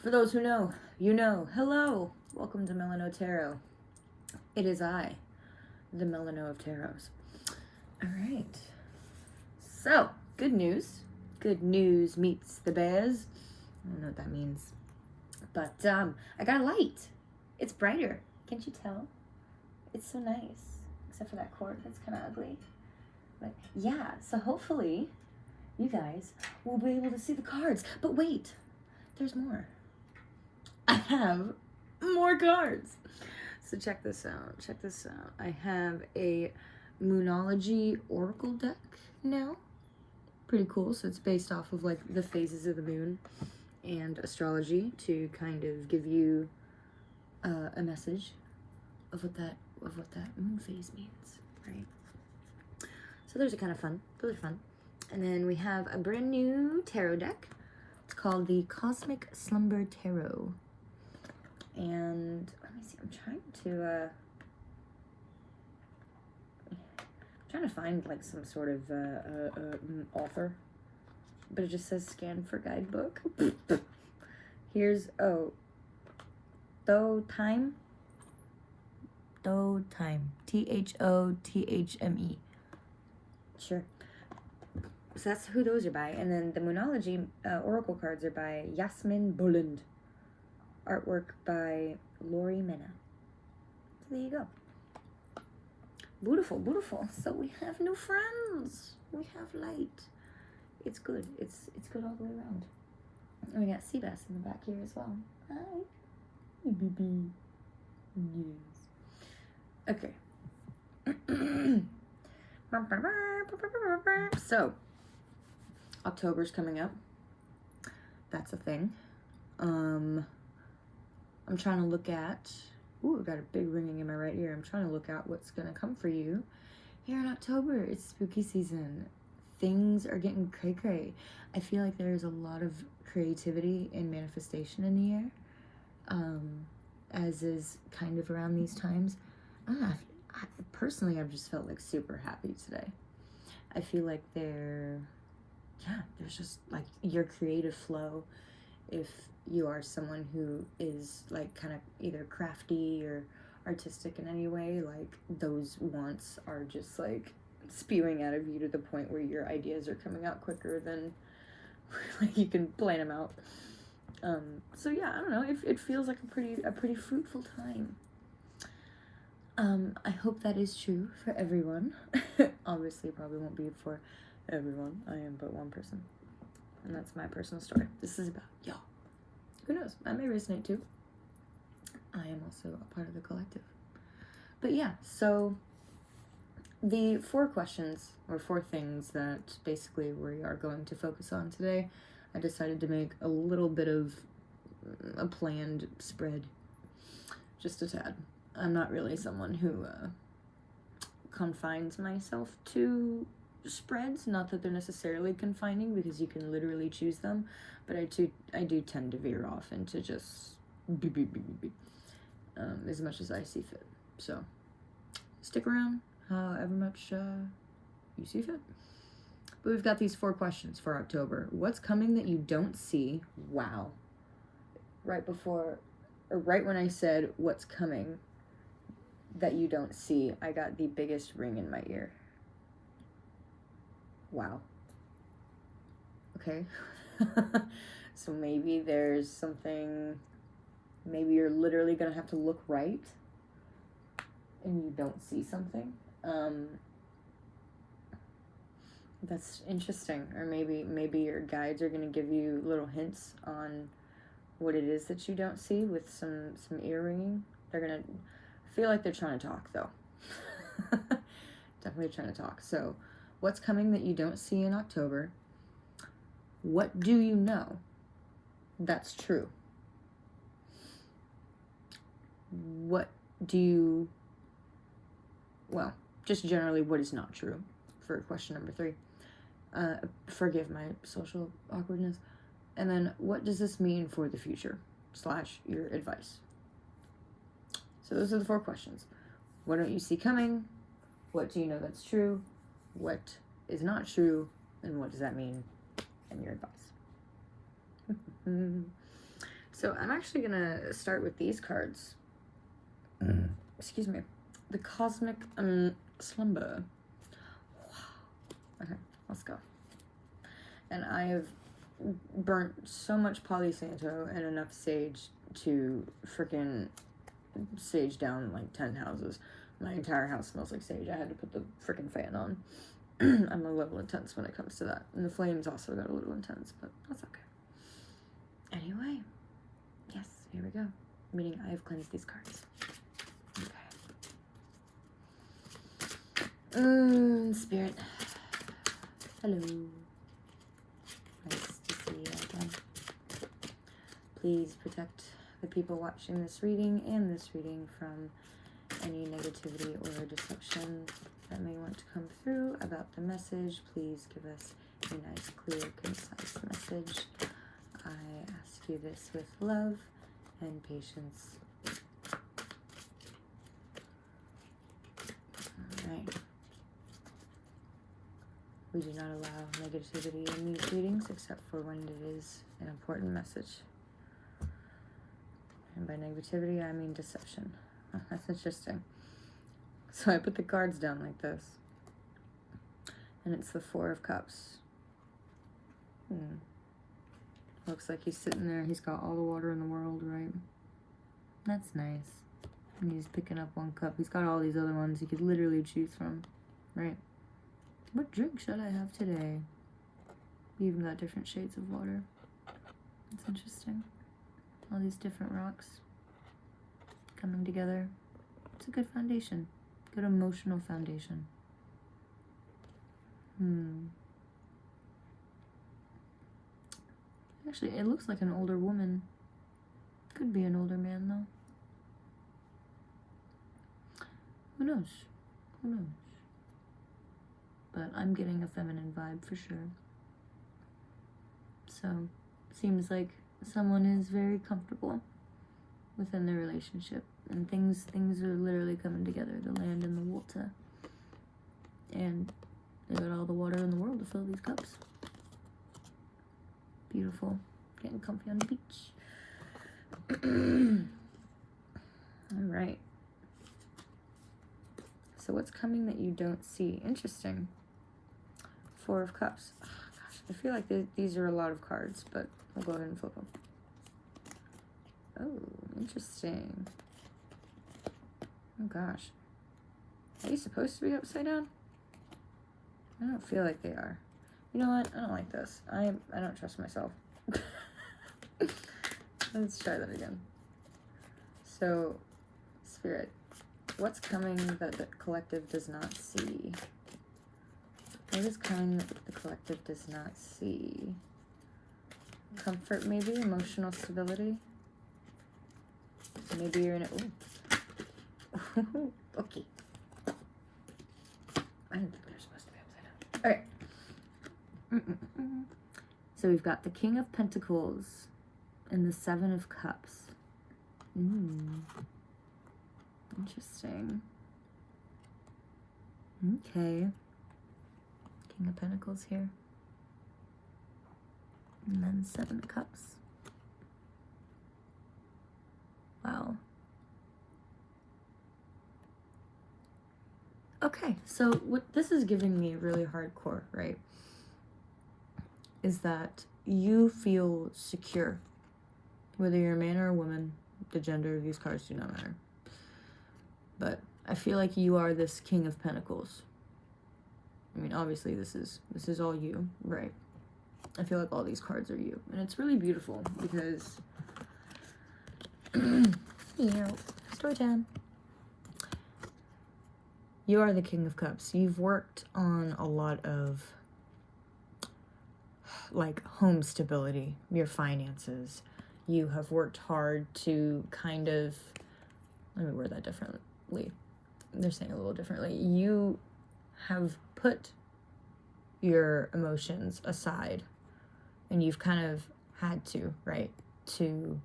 For those who know, you know. Hello, welcome to Melinoë Tarot. It is I, the Melinoë of Tarots. All right. So, good news. Good news meets the bears. I don't know what that means. But I got a light. It's brighter. Can't you tell? It's so nice. Except for that cord that's kind of ugly. But yeah, so hopefully you guys will be able to see the cards. But wait, there's more. I have more cards. So check this out. Check this out. I have a Moonology Oracle deck now. Pretty cool. So it's based off of like the phases of the moon and astrology to kind of give you a message of what that moon phase means, right? So those are kind of fun. Those are fun. And then we have a brand new tarot deck. It's called the Cosmic Slumber Tarot. And let me see, I'm trying to find like some sort of author, but it just says scan for guidebook. Here's Though Time, Thothme. Sure. So that's who those are by. And then the Moonology Oracle cards are by Yasmin Boland. Artwork by Lori Mena. So there you go. Beautiful, beautiful. So we have new friends. We have light. It's good. It's good all the way around. And we got Seabass in the back here as well. Hi. Hey, baby. Yes. Okay. So, October's coming up. That's a thing. I'm trying to look at, ooh, I've got a big ringing in my right ear. I'm trying to look at what's going to come for you here in October. It's spooky season. Things are getting cray-cray. I feel like there's a lot of creativity and manifestation in the air, as is kind of around these times. Personally, I've just felt like super happy today. I feel like there's just like your creative flow. If you are someone who is like kind of either crafty or artistic in any way, like those wants are just like spewing out of you to the point where your ideas are coming out quicker than like you can plan them out. So yeah, I don't know. It feels like a pretty fruitful time. I hope that is true for everyone. Obviously, it probably won't be for everyone. I am but one person, and that's my personal story. This is about y'all. Who knows? I may resonate too. I am also a part of the collective. But yeah, so the 4 questions or 4 things that basically we are going to focus on today, I decided to make a little bit of a planned spread, just a tad. I'm not really someone who confines myself to spreads, not that they're necessarily confining because you can literally choose them, but I do tend to veer off into just as much as I see fit. So stick around however much you see fit. But we've got these 4 questions for October. What's coming that you don't see? Wow. Right when I said what's coming that you don't see, I got the biggest ring in my ear. Wow. Okay. So maybe there's something, maybe you're literally gonna have to look right and you don't see something. That's interesting. Or maybe your guides are gonna give you little hints on what it is that you don't see with some ear ringing. They're gonna feel like they're trying to talk though. Definitely trying to talk. So what's coming that you don't see in October? What do you know that's true? Just generally what is not true for question number 3. Forgive my social awkwardness. And then what does this mean for the future / your advice? So those are the 4 questions. What don't you see coming? What do you know that's true? What is not true? And what does that mean? And your advice. So I'm actually going to start with these cards. Excuse me. The Cosmic Slumber. Wow. Okay, let's go. And I have burnt so much Palo and enough sage to freaking sage down like 10 houses. My entire house smells like sage. I had to put the freaking fan on. I'm a little intense when it comes to that. And the flames also got a little intense, but that's okay. Anyway, yes, here we go. Meaning I have cleansed these cards. Okay. Spirit. Hello. Nice to see you again. Please protect the people watching this reading and this reading from any negativity or deception that may want to come through about the message. Please give us a nice, clear, concise message. I ask you this with love and patience. Alright. We do not allow negativity in these readings except for when it is an important message. And by negativity, I mean deception. That's interesting. So I put the cards down like this. And it's the 4 of Cups. Looks like he's sitting there. He's got all the water in the world, right? That's nice. And he's picking up 1 cup. He's got all these other ones he could literally choose from, right? What drink should I have today? We even got different shades of water. That's interesting. All these different rocks coming together. It's a good foundation. Good emotional foundation. Actually, it looks like an older woman. Could be an older man, though. Who knows? Who knows? But I'm getting a feminine vibe for sure. So, seems like someone is very comfortable within their relationship. And things are literally coming together. The land and the water. And they got all the water in the world to fill these cups. Beautiful. Getting comfy on the beach. Alright. So what's coming that you don't see? Interesting. 4 of Cups. Oh, gosh, I feel like these are a lot of cards, but I'll go ahead and flip them. Oh, interesting. Oh gosh. Are you supposed to be upside down? I don't feel like they are. You know what? I don't like this. I don't trust myself. Let's try that again. So, Spirit, what's coming that the collective does not see? What is coming that the collective does not see? Comfort, maybe? Emotional stability? Maybe you're in it. Ooh. Okay. I didn't think they're supposed to be upside down. Alright. So we've got the King of Pentacles and the 7 of Cups. Interesting. Okay. King of Pentacles here. And then 7 of Cups. Wow. Okay, so what this is giving me really hardcore, right, is that you feel secure. Whether you're a man or a woman, the gender of these cards do not matter. But I feel like you are this King of Pentacles. I mean, obviously this is all you, right? I feel like all these cards are you. And it's really beautiful because, you know, story time. You are the King of Cups. You've worked on a lot of, like, home stability, your finances. You have worked hard to kind of, let me word that differently. They're saying it a little differently. You have put your emotions aside and you've kind of had to, right? To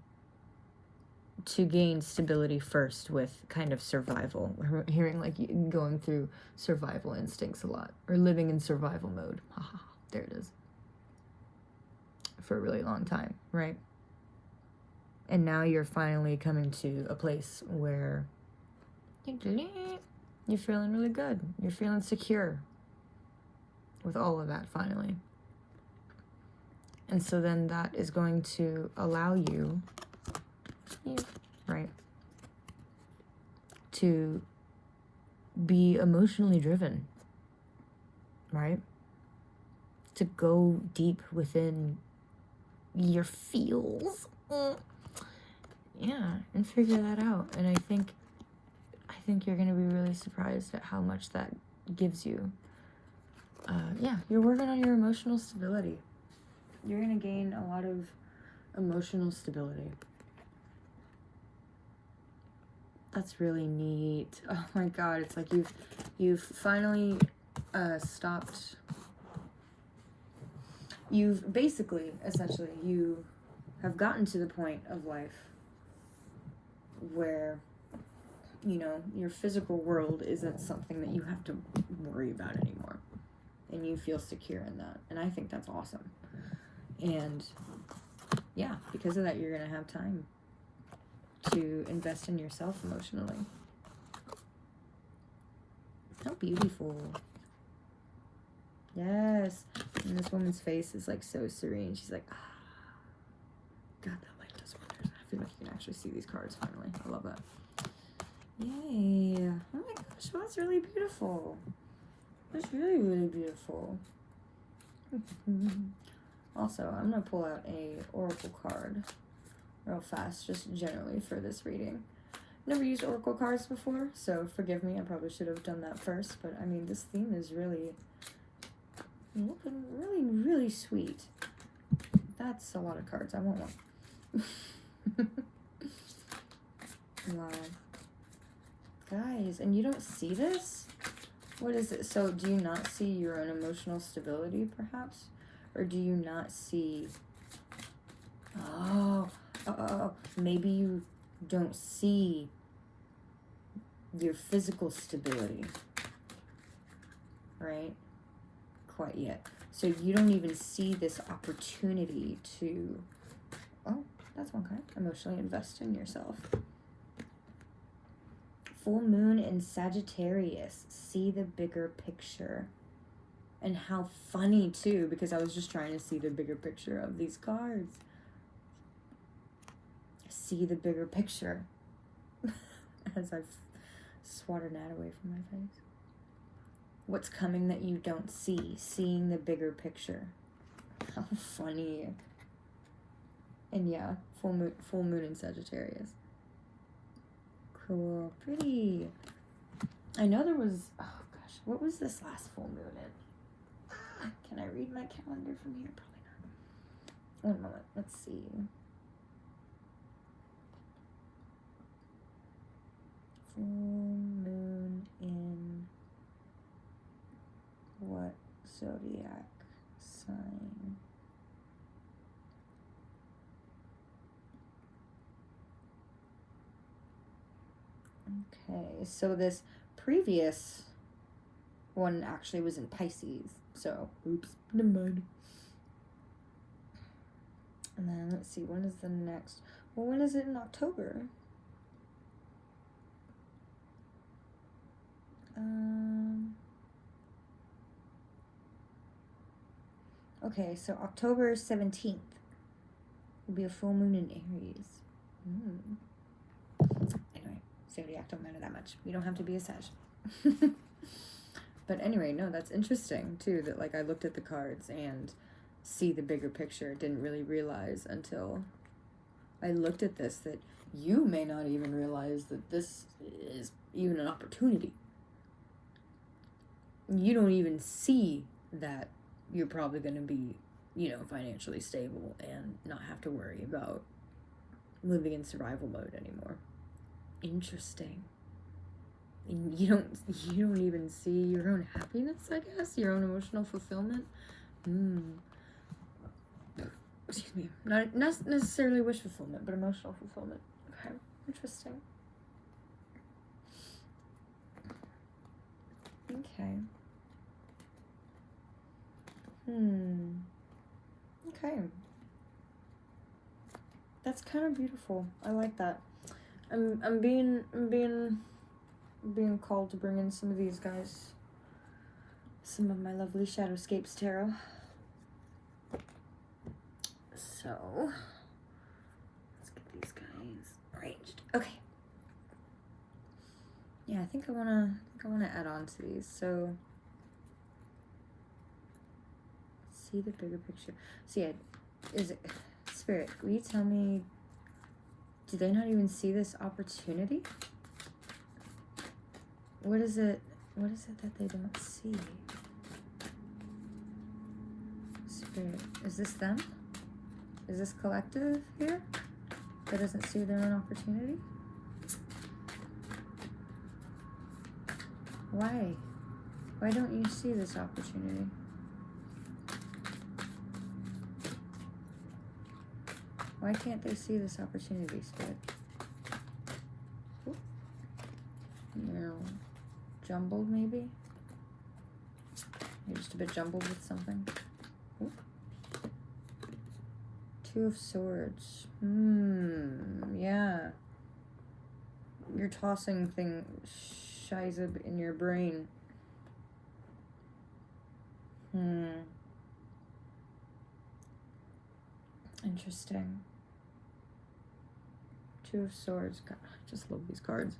gain stability first with kind of survival. We're hearing like going through survival instincts a lot, or living in survival mode. There it is. For a really long time, right? And now you're finally coming to a place where you're feeling really good. You're feeling secure with all of that finally. And so then that is going to allow you, right, to be emotionally driven, right? To go deep within your feels. Yeah, and figure that out. And I think you're going to be really surprised at how much that gives you. You're working on your emotional stability. You're going to gain a lot of emotional stability. That's really neat. Oh my God, it's like you've finally stopped. You've basically, essentially, you have gotten to the point of life where, your physical world isn't something that you have to worry about anymore. And you feel secure in that. And I think that's awesome. And yeah, because of that, you're going to have time to invest in yourself emotionally. How beautiful. Yes. And this woman's face is like so serene. She's like, God, that light does wonders. I feel like you can actually see these cards finally. I love that. Yay. Oh my gosh, well, that's really beautiful. That's really, really beautiful. Also, I'm going to pull out a oracle card real fast, just generally for this reading. Never used oracle cards before, so forgive me. I probably should have done that first, but I mean, this theme is really looking really, really sweet. That's a lot of cards. I want one. Wow. Guys, and you don't see this? What is it? So do you not see your own emotional stability, perhaps? Or do you not see... maybe you don't see your physical stability, right? Quite yet. So you don't even see this opportunity to, that's one kind, emotionally invest in yourself. Full moon in Sagittarius. See the bigger picture. And how funny too, because I was just trying to see the bigger picture of these cards. See the bigger picture. As I've swatted that away from my face. What's coming that you don't see? Seeing the bigger picture. How funny. And yeah, full moon in Sagittarius. Cool. Pretty. I know there was, oh gosh, what was this last full moon in? Can I read my calendar from here? Probably not. One moment. Let's see. Full moon in what zodiac sign? Okay, so this previous one actually was in Pisces. So, oops, never mind. And then let's see, when is the next? Well, when is it in October? Okay, so October 17th will be a full moon in Aries. Anyway, zodiac don't matter that much. You don't have to be a Sag. But anyway, no, that's interesting too, that like I looked at the cards and see the bigger picture. Didn't really realize until I looked at this that you may not even realize that this is even an opportunity. You don't even see that you're probably going to be, financially stable and not have to worry about living in survival mode anymore. Interesting. And you don't even see your own happiness, I guess, your own emotional fulfillment. excuse me, not necessarily wish fulfillment, but emotional fulfillment. Okay, interesting. Okay. Okay. That's kind of beautiful. I like that. I'm being called to bring in some of these guys. Some of my lovely Shadowscapes tarot. So let's get these guys arranged. Okay. Yeah, I think I wanna add on to these. So see the bigger picture. So yeah, is it Spirit, will you tell me, do they not even see this opportunity? What is it that they don't see? Spirit, is this them? Is this collective here that doesn't see their own opportunity? Why? Why don't you see this opportunity? Why can't they see this opportunity, Spirit? No. Jumbled, maybe? You're just a bit jumbled with something. Ooh. Two of Swords. Yeah. You're tossing things, shizab, in your brain. Interesting. Two of Swords. God, I just love these cards.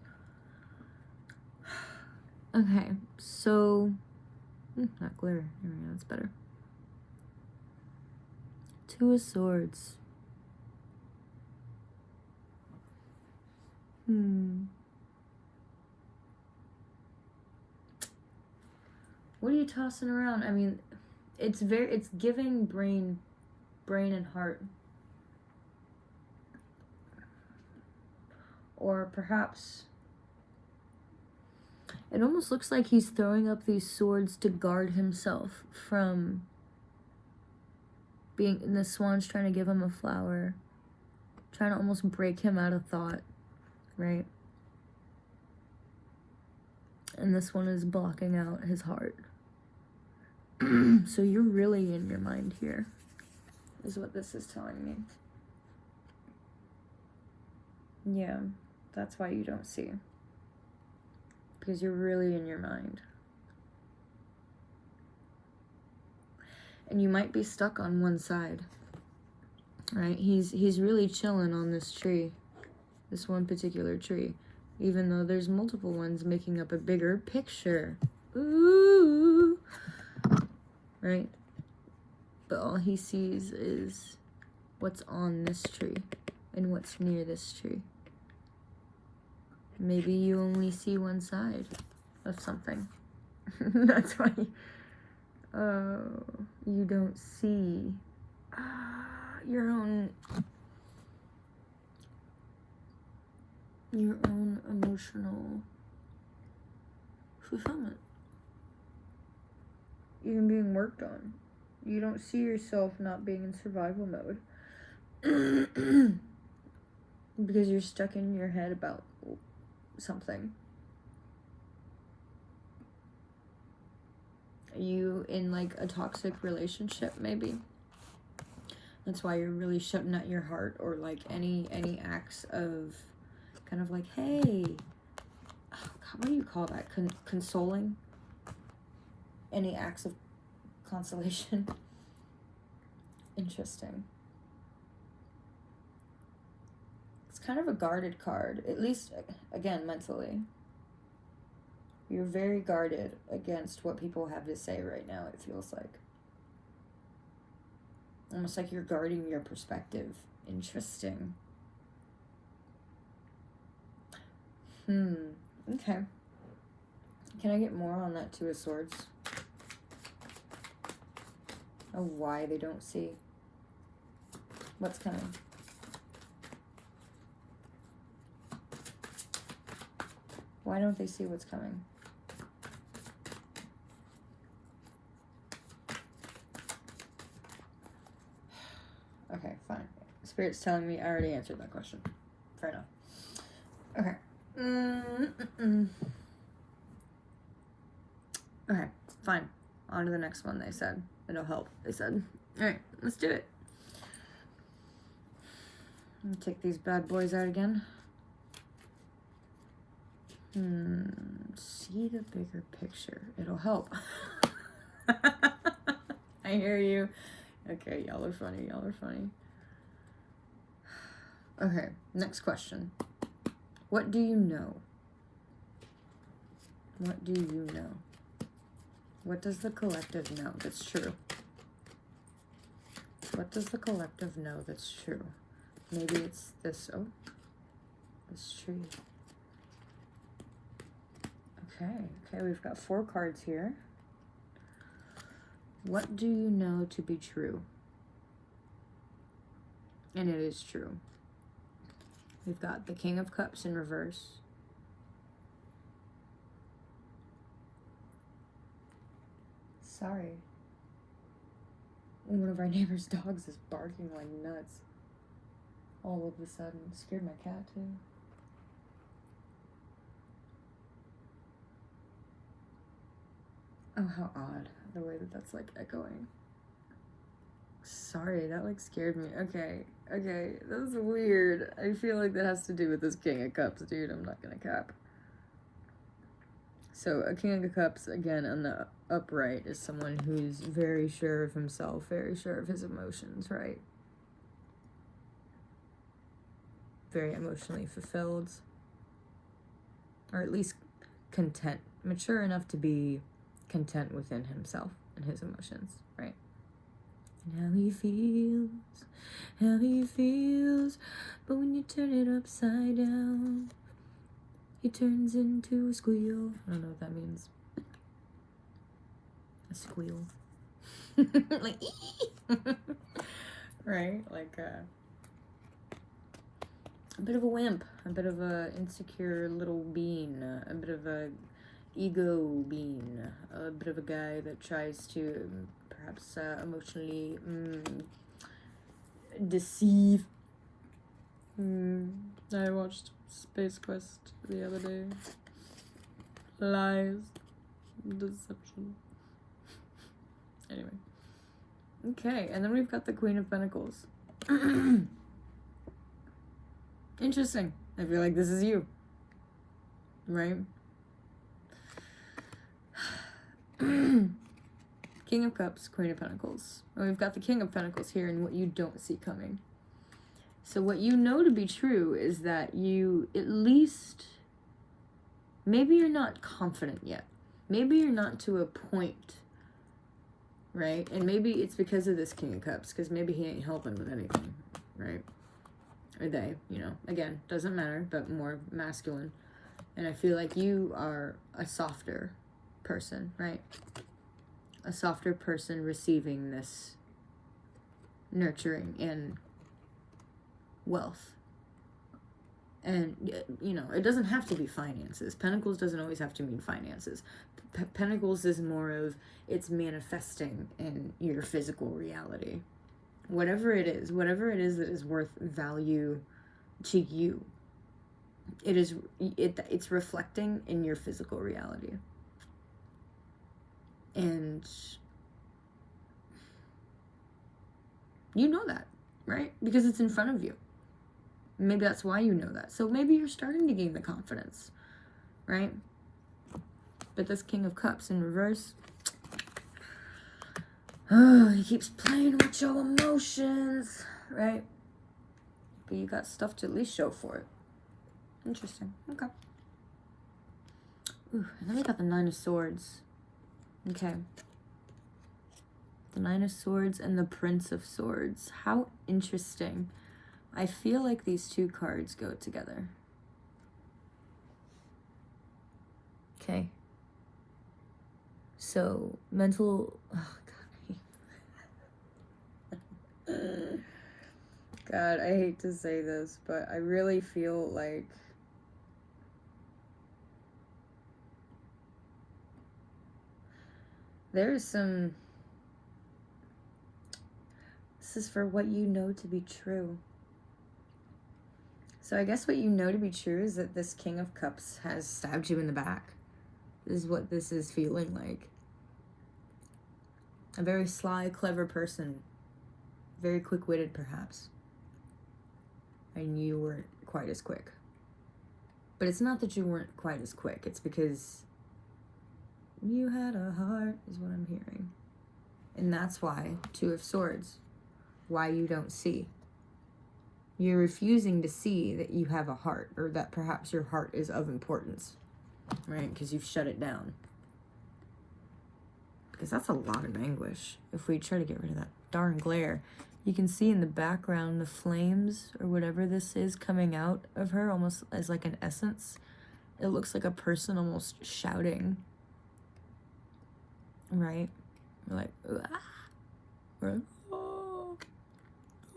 Okay, so not glitter. There we go, that's better. Two of Swords. What are you tossing around? I mean, it's giving brain and heart. Or perhaps it almost looks like he's throwing up these swords to guard himself from being, and the swan's trying to give him a flower, trying to almost break him out of thought, right? And this one is blocking out his heart. So you're really in your mind here, is what this is telling me. Yeah, that's why you don't see. Because you're really in your mind. And you might be stuck on one side. Right? He's really chilling on this tree. This one particular tree. Even though there's multiple ones making up a bigger picture. Ooh. Right? But all he sees is what's on this tree and what's near this tree. Maybe you only see one side of something. That's why you don't see your own emotional fulfillment. Even being worked on. You don't see yourself not being in survival mode. Because you're stuck in your head about something. Are you in like a toxic relationship maybe? That's why you're really shutting at your heart, or like any acts of kind of like, hey, oh God, what do you call that? Consoling? Any acts of consolation? Interesting. It's kind of a guarded card, at least, again, mentally. You're very guarded against what people have to say right now, it feels like. Almost like you're guarding your perspective. Interesting. Okay. Can I get more on that Two of Swords? Oh, why they don't see what's coming. Why don't they see what's coming? Okay. Spirit's telling me I already answered that question. Fair enough. Okay. Okay, fine. On to the next one, they said. It'll help, they said. Alright, let's do it. Let me take these bad boys out again. See the bigger picture. It'll help. I hear you. Okay, y'all are funny. Y'all are funny. Okay, next question. What do you know? What do you know? What does the collective know that's true? What does the collective know that's true? Maybe it's this, oh, this tree. Okay, we've got 4 cards here. What do you know to be true? And it is true. We've got the King of Cups in reverse. Sorry. One of our neighbor's dogs is barking like nuts. All of a sudden. Scared my cat too. Oh, how odd. The way that that's like echoing. Sorry, that like scared me. Okay, that's weird. I feel like that has to do with this King of Cups, dude. I'm not gonna cap. So a King of Cups, again, on the upright, is someone who's very sure of himself, very sure of his emotions, right? Very emotionally fulfilled. Or at least content. Mature enough to be content within himself and his emotions, right? And how he feels, but when you turn it upside down, he turns into a squeal. I don't know what that means. A squeal. Like, right? Like a bit of a wimp, a bit of a insecure little being, a bit of a ego being, a bit of a guy that tries to perhaps emotionally deceive. I watched Space Quest the other day. Lies. Deception. Anyway. Okay, and then we've got the Queen of Pentacles. Interesting. I feel like this is you. Right? King of Cups, Queen of Pentacles. And we've got the King of Pentacles here and what you don't see coming. So what you know to be true is that you, at least, maybe you're not confident yet. Maybe you're not to a point, right? And maybe it's because of this King of Cups, because maybe he ain't helping with anything, right? Or they, you know. Again, doesn't matter, but more masculine. And I feel like you are a softer person, right? A softer person receiving this nurturing and wealth. And, you know, it doesn't have to be finances. Pentacles doesn't always have to mean finances. Pentacles is more of, it's manifesting in your physical reality. Whatever it is that is worth value to you, it's reflecting in your physical reality. And you know that, right? Because it's in front of you. Maybe that's why you know that. So maybe you're starting to gain the confidence, right? But this King of Cups in reverse, oh, he keeps playing with your emotions, right? But you got stuff to at least show for it. Interesting. Okay. Ooh, and then we got the Nine of Swords. Okay. The Nine of Swords and the Prince of Swords. How interesting. I feel like these two cards go together. Okay. So, mental... Oh, God. God, I hate to say this, but I really feel like... There's some... This is for what you know to be true. So I guess what you know to be true is that this King of Cups has stabbed you in the back. This is what this is feeling like. A very sly, clever person. Very quick-witted, perhaps. And you weren't quite as quick. But it's not that you weren't quite as quick. It's because you had a heart, is what I'm hearing. And that's why, Two of Swords, why you don't see. You're refusing to see that you have a heart, or that perhaps your heart is of importance, right? Because you've shut it down. Because that's a lot of anguish. If we try to get rid of that darn glare, you can see in the background the flames, or whatever this is, coming out of her, almost as like an essence. It looks like a person almost shouting, right? We're like, ah. We're like, oh,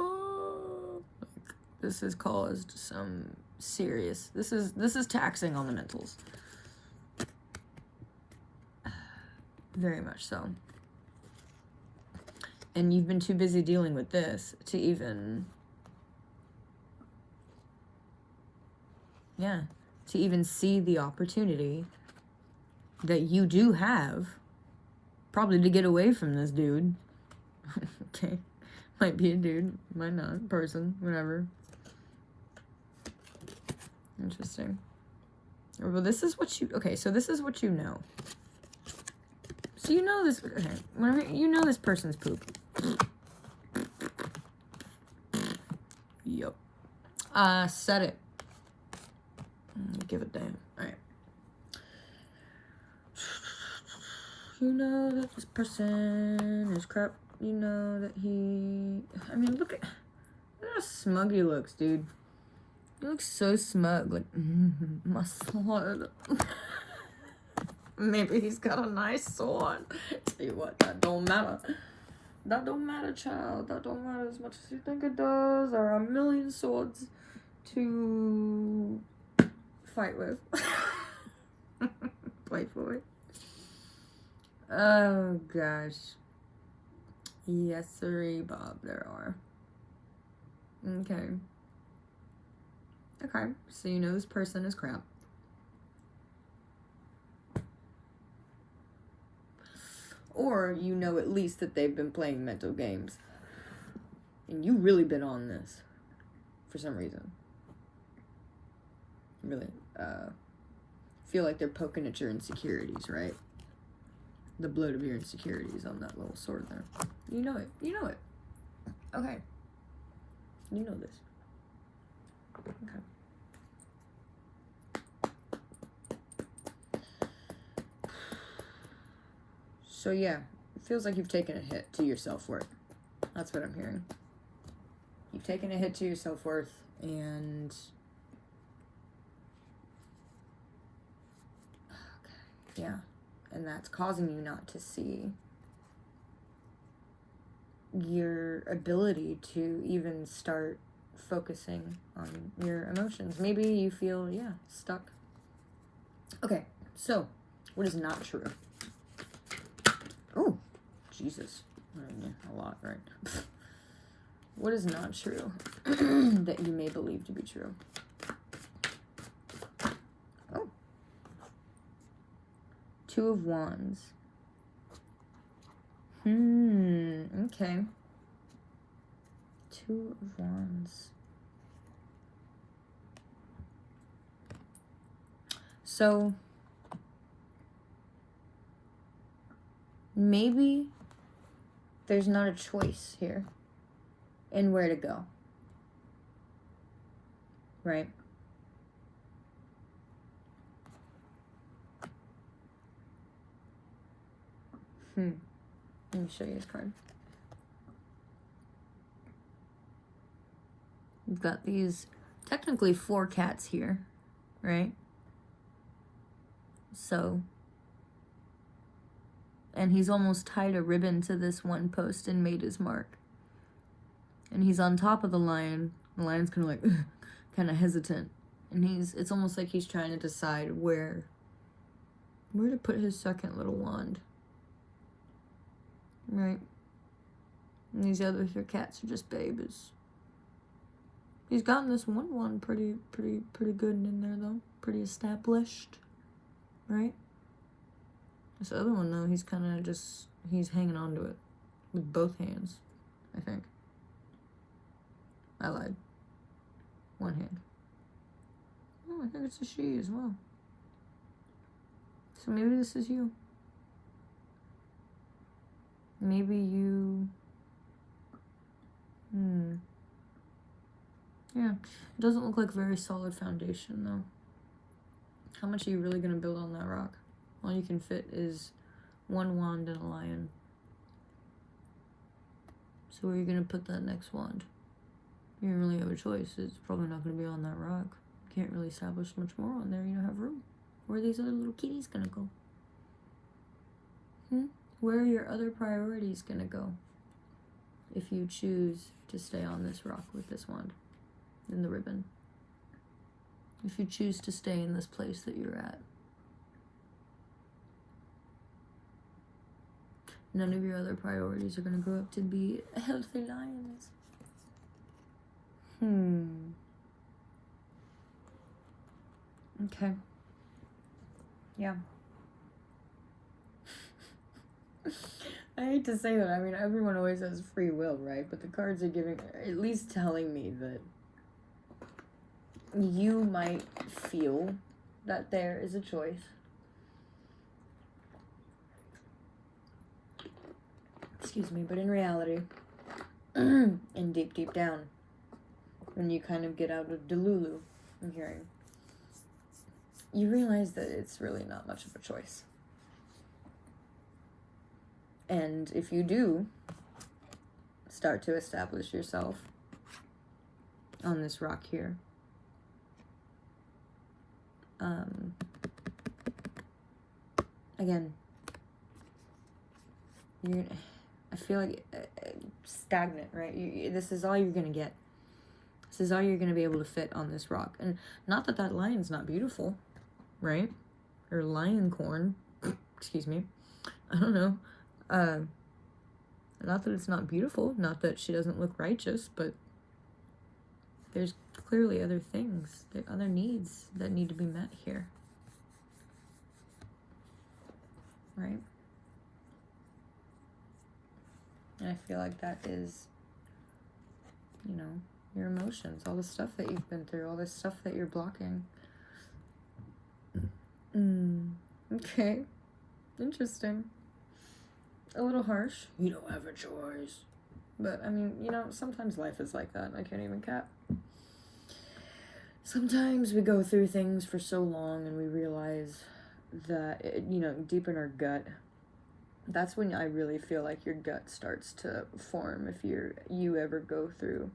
oh. Like, this has caused some serious, this is taxing on the mentals. Very much so. And you've been too busy dealing with this to even, to even see the opportunity that you do have, probably to get away from this dude. Okay. Might be a dude, might not, person, whatever. Interesting. Well, this is what you, okay, so this is what you know. So you know this, okay, whenever you know this person's poop. Yup. Set it. Give a damn. Alright. You know that this person is crap. You know that he... I mean, look at how smug he looks, dude. He looks so smug. Like, my sword. Maybe he's got a nice sword. Tell you what, that don't matter. That don't matter, child. That don't matter as much as you think it does. There are a million swords to fight with. Playfully. Oh, gosh. Yes, sirree, Bob, there are. Okay. Okay, so you know this person is crap. Or you know at least that they've been playing mental games. And you've really been on this. For some reason. Really, feel like they're poking at your insecurities, right? The bloat of your insecurities on that little sword there. You know it. You know it. Okay. You know this. Okay. So yeah, it feels like you've taken a hit to your self-worth. That's what I'm hearing. You've taken a hit to your self-worth, and... Okay. Yeah. And that's causing you not to see your ability to even start focusing on your emotions. Maybe you feel, stuck. Okay, so what is not true? Oh, Jesus. A lot, right? What is not true that you may believe to be true? Oh. Two of Wands. Okay. Two of Wands. So, maybe there's not a choice here in where to go. Right? Let me show you this card. We've got these, technically 4 cats here, right? So, and he's almost tied a ribbon to this one post and made his mark. And he's on top of the lion. The lion's kind of like, kind of hesitant. And it's almost like he's trying to decide where to put his second little wand. Right? And these other 3 cats are just babies. He's gotten this one pretty good in there, though. Pretty established, right? This other one, though, he's kind of just, he's hanging on to it with both hands, I think. I lied. One hand. Oh, I think it's a she as well. So maybe this is you. Maybe you... Yeah. It doesn't look like a very solid foundation, though. How much are you really going to build on that rock? All you can fit is one wand and a lion. So where are you going to put that next wand? You don't really have a choice. It's probably not going to be on that rock. You can't really establish much more on there. You don't have room. Where are these other little kitties going to go? Where are your other priorities going to go if you choose to stay on this rock with this wand and the ribbon? If you choose to stay in this place that you're at. None of your other priorities are going to grow up to be healthy lions. Okay. Yeah. I hate to say that. I mean, everyone always has free will, right? But the cards are giving, at least telling me that you might feel that there is a choice. Excuse me, but in reality, and deep down, when you kind of get out of Delulu, I'm hearing, you realize that it's really not much of a choice. And if you do start to establish yourself on this rock here, again, I feel like stagnant, right? This is all you're going to get. This is all you're going to be able to fit on this rock. And not that that lion's not beautiful, right? Or lion corn. Excuse me. I don't know. Not that it's not beautiful. Not that she doesn't look righteous, but there's clearly other things, other needs that need to be met here. Right? And I feel like that is, you know, your emotions, all the stuff that you've been through, all this stuff that you're blocking. Okay. Interesting. A little harsh. You don't have a choice. But, I mean, you know, sometimes life is like that. I can't even cap. Sometimes we go through things for so long and we realize that, you know, deep in our gut, that's when I really feel like your gut starts to form. If you ever go through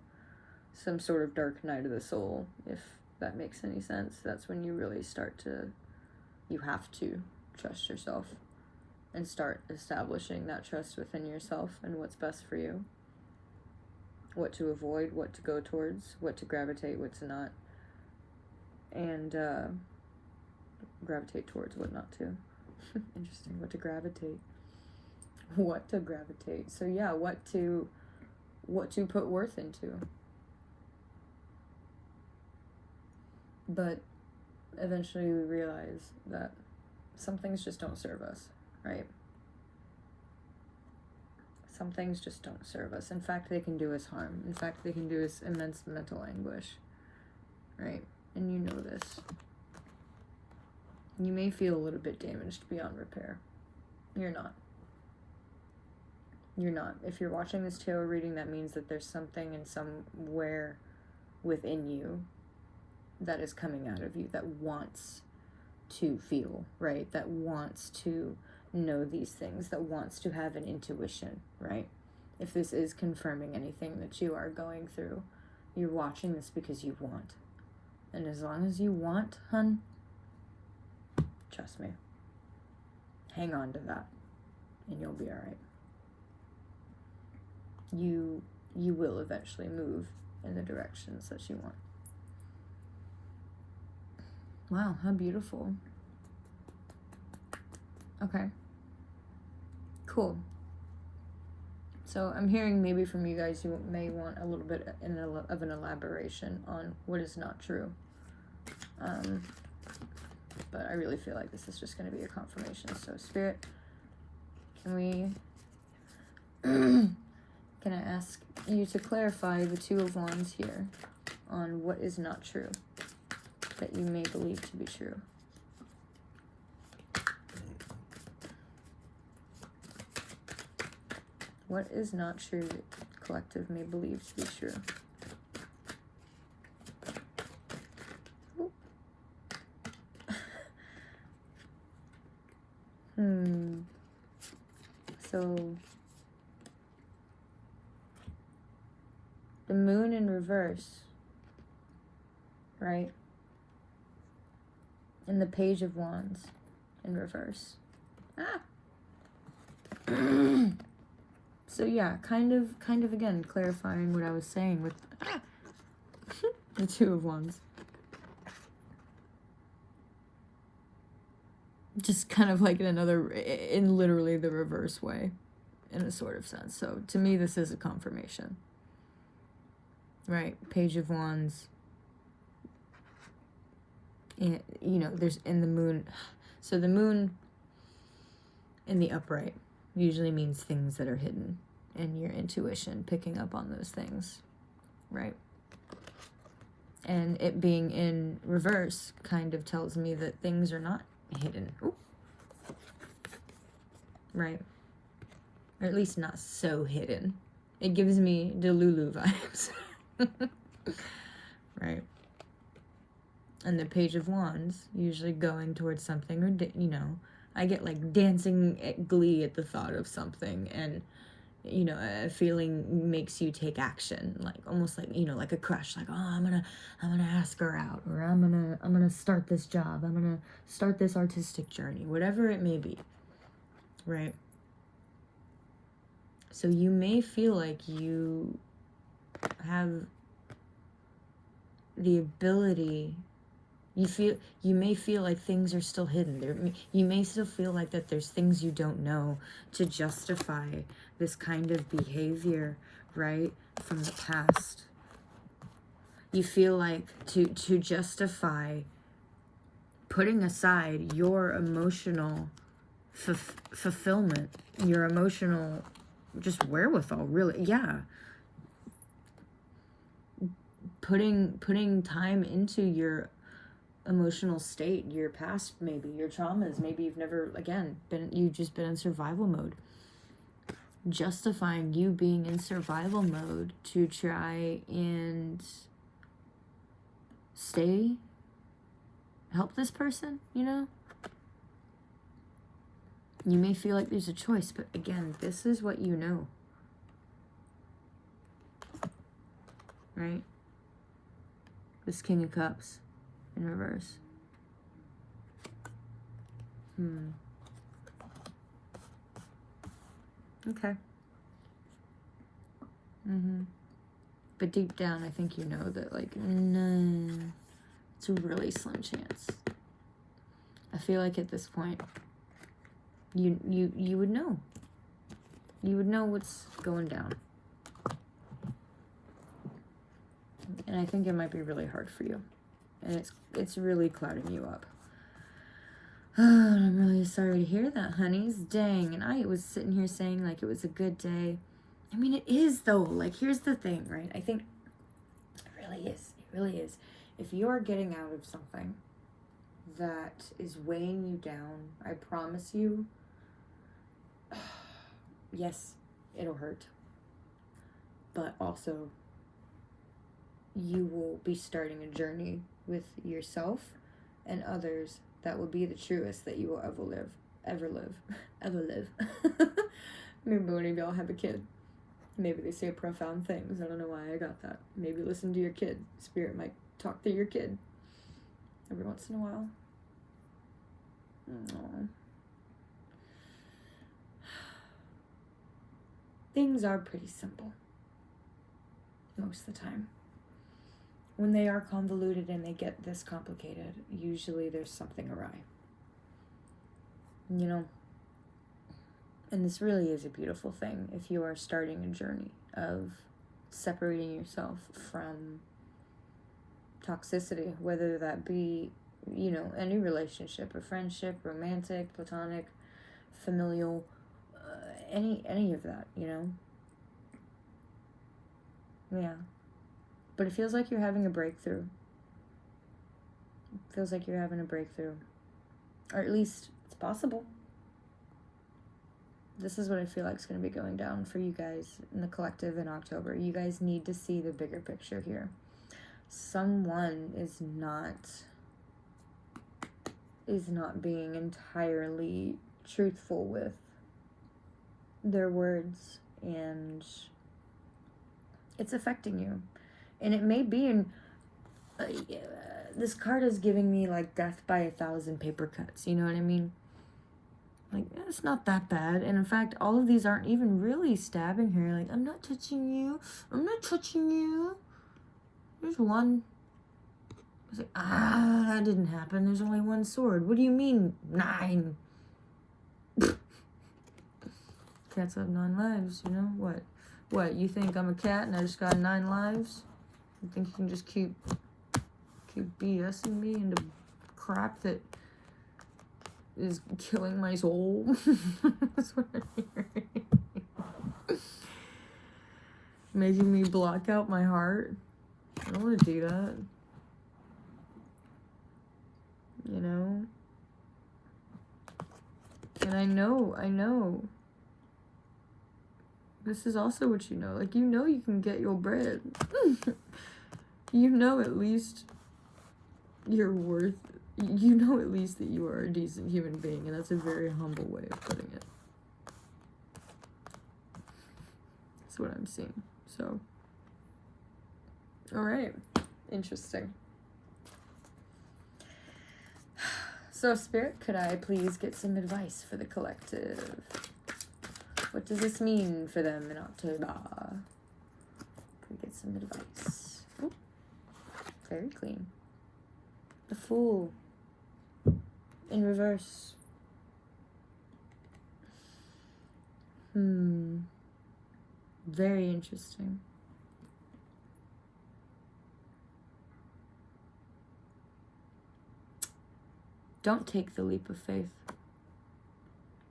some sort of dark night of the soul, if that makes any sense, that's when you really start to, you have to trust yourself and start establishing that trust within yourself and what's best for you, what to avoid, what to go towards, what to gravitate, what to not, and gravitate towards, what not to. Interesting. What to gravitate. So yeah, what to put worth into. But eventually we realize that some things just don't serve us, right? Some things just don't serve us. In fact, they can do us harm. In fact, they can do us immense mental anguish, right? And you know this. You may feel a little bit damaged beyond repair. You're not. You're not. If you're watching this tarot reading, that means that there's something and somewhere within you that is coming out of you that wants to feel, right? That wants to know these things, that wants to have an intuition, right? If this is confirming anything that you are going through, you're watching this because you want. And as long as you want, hun, trust me, hang on to that and you'll be all right. You will eventually move in the directions that you want. Wow, how beautiful. Okay. Cool. So I'm hearing maybe from you guys, you may want a little bit of an elaboration on what is not true. But I really feel like this is just going to be a confirmation. So Spirit, can I ask you to clarify the Two of Wands here on what is not true that you may believe to be true? What is not true that collective may believe to be true? So the moon in reverse, right? And the Page of Wands in reverse. So yeah, kind of again clarifying what I was saying with the Two of Wands. Just kind of like in literally the reverse way, in a sort of sense. So to me, this is a confirmation. Right? Page of Wands. And, there's in the moon. So the moon in the upright usually means things that are hidden, and your intuition picking up on those things. Right? And it being in reverse kind of tells me that things are not hidden. Ooh. Right? Or at least not so hidden. It gives me Delulu vibes. Right? And the Page of Wands, usually going towards something, or, I get like dancing at glee at the thought of something, and, a feeling makes you take action, like almost like, like a crush, like, oh, I'm gonna ask her out, or I'm gonna start this job, I'm gonna start this artistic journey, whatever it may be, right? So you may feel like you have the ability, you may feel like things are still hidden. You may still feel like that there's things you don't know to justify this kind of behavior, right, from the past. You feel like to justify putting aside your emotional fulfillment, your emotional just wherewithal, really, yeah. Putting time into your emotional state, your past, maybe your traumas, maybe you've never, you've just been in survival mode. Justifying you being in survival mode to try and help this person, You may feel like there's a choice, but again, this is what you know. Right? This King of Cups in reverse. Okay. But deep down, I think you know that, no, it's a really slim chance. I feel like at this point, you would know. You would know what's going down. And I think it might be really hard for you. And it's really clouding you up. Oh, I'm really sorry to hear that, honeys. Dang. And I was sitting here saying, it was a good day. I mean, it is, though. Here's the thing, right? I think it really is. It really is. If you're getting out of something that is weighing you down, I promise you, yes, it'll hurt. But also, you will be starting a journey with yourself and others that will be the truest that you will ever live. Maybe one of y'all have a kid. Maybe they say profound things. I don't know why I got that. Maybe listen to your kid. Spirit might talk to your kid every once in a while. Aww. Things are pretty simple most of the time. When they are convoluted and they get this complicated, usually there's something awry. And this really is a beautiful thing if you are starting a journey of separating yourself from toxicity, whether that be, you know, any relationship, a friendship, romantic, platonic, familial, any of that, you know? Yeah. But it feels like you're having a breakthrough. It feels like you're having a breakthrough. Or at least it's possible. This is what I feel like is going to be going down for you guys in the collective in October. You guys need to see the bigger picture here. Someone is not being entirely truthful with their words, and it's affecting you. And it may be in this card is giving me like death by 1,000 paper cuts, you know what I mean? Like, it's not that bad. And in fact, all of these aren't even really stabbing her. Like, I'm not touching you. I'm not touching you. There's one. It's like, that didn't happen. There's only one sword. What do you mean, 9? Cats have 9 lives, you know? What, you think I'm a cat and I just got 9 lives? You think you can just keep BSing me into crap that is killing my soul? That's what I'm hearing. Making me block out my heart. I don't want to do that. You know? And I know. This is also what you know. Like, you know you can get your bread. You know at least you're worth... You know at least that you are a decent human being, and that's a very humble way of putting it. That's what I'm seeing. So, alright. Interesting. So, Spirit, could I please get some advice for the collective? What does this mean for them in October? Can we get some advice? Ooh, very clean. The Fool. In reverse. Very interesting. Don't take the leap of faith.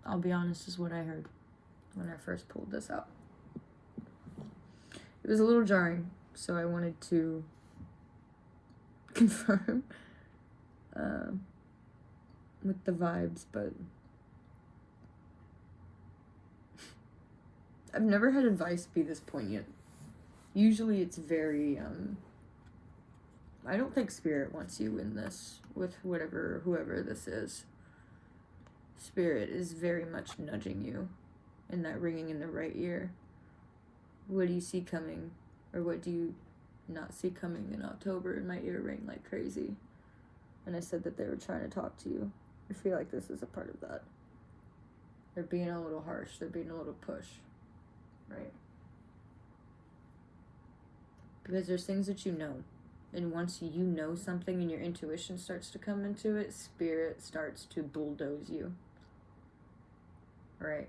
I'll be honest, is what I heard when I first pulled this out. It was a little jarring, so I wanted to confirm with the vibes, but I've never had advice be this poignant. Usually it's very, I don't think Spirit wants you in this with whoever this is. Spirit is very much nudging you in that ringing in the right ear. What do you see coming? Or what do you not see coming in October? And my ear rang like crazy. And I said that they were trying to talk to you. I feel like this is a part of that. They're being a little harsh. They're being a little push. Right? Because there's things that you know. And once you know something and your intuition starts to come into it, Spirit starts to bulldoze you. Right?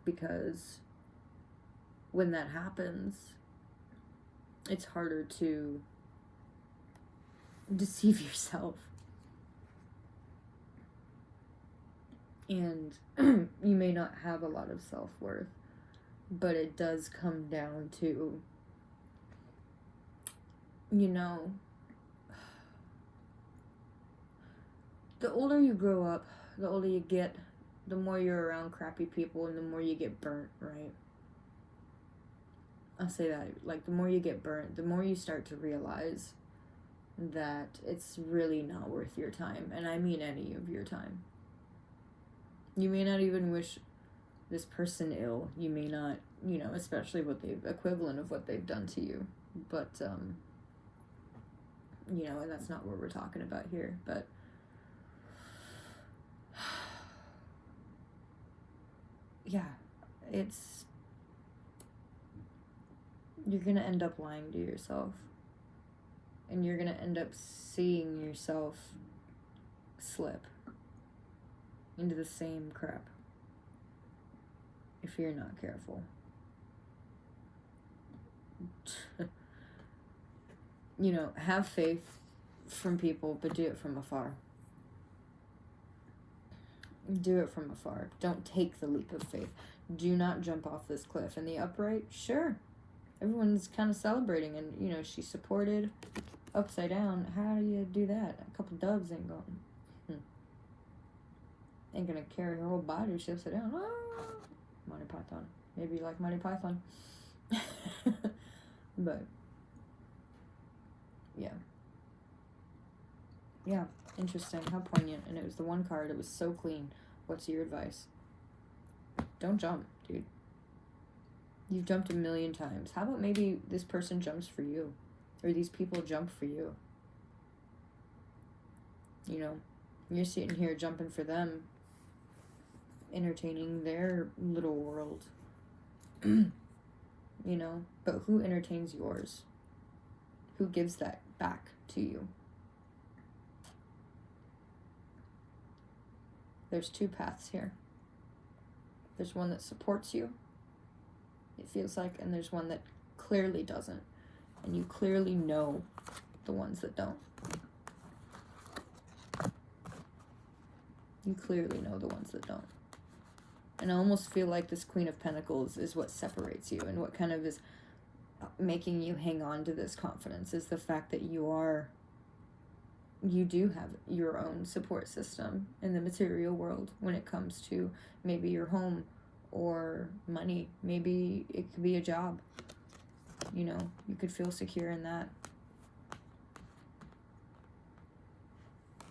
Because when that happens, it's harder to deceive yourself. And you may not have a lot of self-worth, but it does come down to, you know, the older you grow up, the older you get, the more you're around crappy people and the more you get burnt, right? I'll say that, like, the more you get burnt, the more you start to realize that it's really not worth your time. And I mean any of your time. You may not even wish this person ill. You may not, you know, especially equivalent of what they've done to you. But, you know, and that's not what we're talking about here. But yeah, you're going to end up lying to yourself. And you're going to end up seeing yourself slip into the same crap if you're not careful. You know, have faith from people, but do it from afar. Do it from afar. Don't take the leap of faith. Do not jump off this cliff. In the upright, sure, everyone's kind of celebrating, and you know, she's supported. Upside down, how do you do that? A couple doves ain't going. Ain't gonna carry her whole body. She upside down. Ah! Monty Python. Maybe you like Monty Python. But yeah, interesting. How poignant. And it was the one card. It was so clean. What's your advice? Don't jump, dude. You've jumped a million times. How about maybe this person jumps for you, or these people jump for you? You know, you're sitting here jumping for them, entertaining their little world. You know, but who entertains yours? Who gives that back to you? There's two paths here. There's one that supports you, it feels like, and there's one that clearly doesn't. And you clearly know the ones that don't. You clearly know the ones that don't. And I almost feel like this Queen of Pentacles is what separates you, and what kind of is making you hang on to this confidence is the fact that you do have your own support system in the material world when it comes to maybe your home or money. Maybe it could be a job. You know, you could feel secure in that.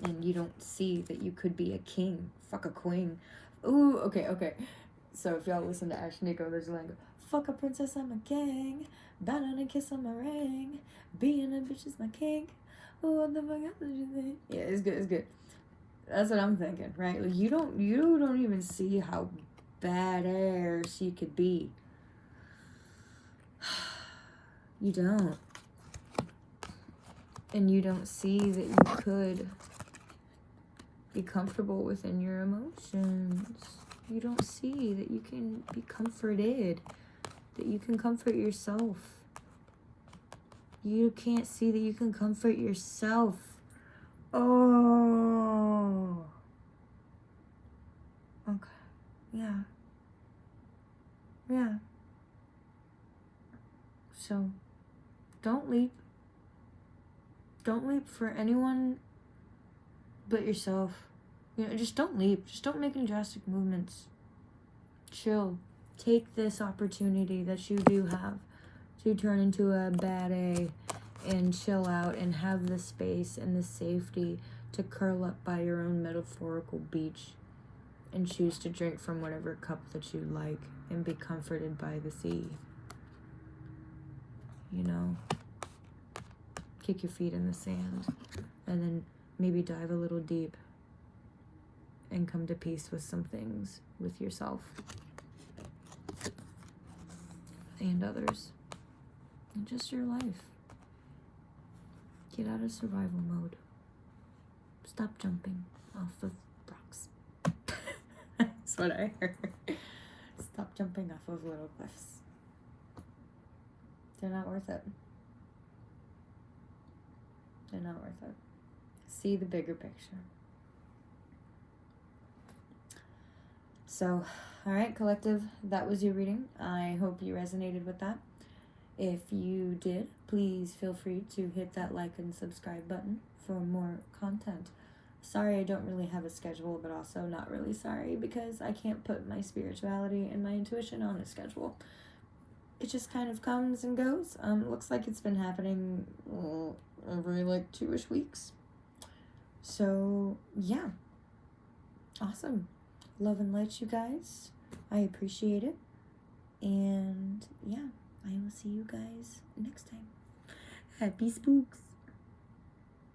And you don't see that you could be a king. Fuck a queen. Ooh, okay. So if y'all listen to Ash Nico, there's a line, fuck a princess, I'm a king. Bow down and kiss on my ring. Being a bitch is my king. Oh, what the fuck else did you think? Yeah, it's good. That's what I'm thinking, right? Like, you don't even see how badass you could be. You don't. And you don't see that you could be comfortable within your emotions. You don't see that you can be comforted, that you can comfort yourself. You can't see that you can comfort yourself. Oh. Okay. Yeah. So, don't leap. Don't leap for anyone but yourself. You know, just don't leap. Just don't make any drastic movements. Chill. Take this opportunity that you do have to turn into a bad A and chill out and have the space and the safety to curl up by your own metaphorical beach and choose to drink from whatever cup that you like and be comforted by the sea. You know, kick your feet in the sand and then maybe dive a little deep and come to peace with some things, with yourself and others, and just your life. Get out of survival mode. Stop jumping off of rocks. That's what I heard. Stop jumping off of little cliffs. They're not worth it. They're not worth it. See the bigger picture. So, alright, collective, that was your reading. I hope you resonated with that. If you did, please feel free to hit that like and subscribe button for more content. Sorry I don't really have a schedule, but also not really sorry because I can't put my spirituality and my intuition on a schedule. It just kind of comes and goes. Looks like it's been happening every like 2-ish weeks. So, yeah. Awesome. Love and light, you guys. I appreciate it. And yeah, I will see you guys next time. Happy spooks.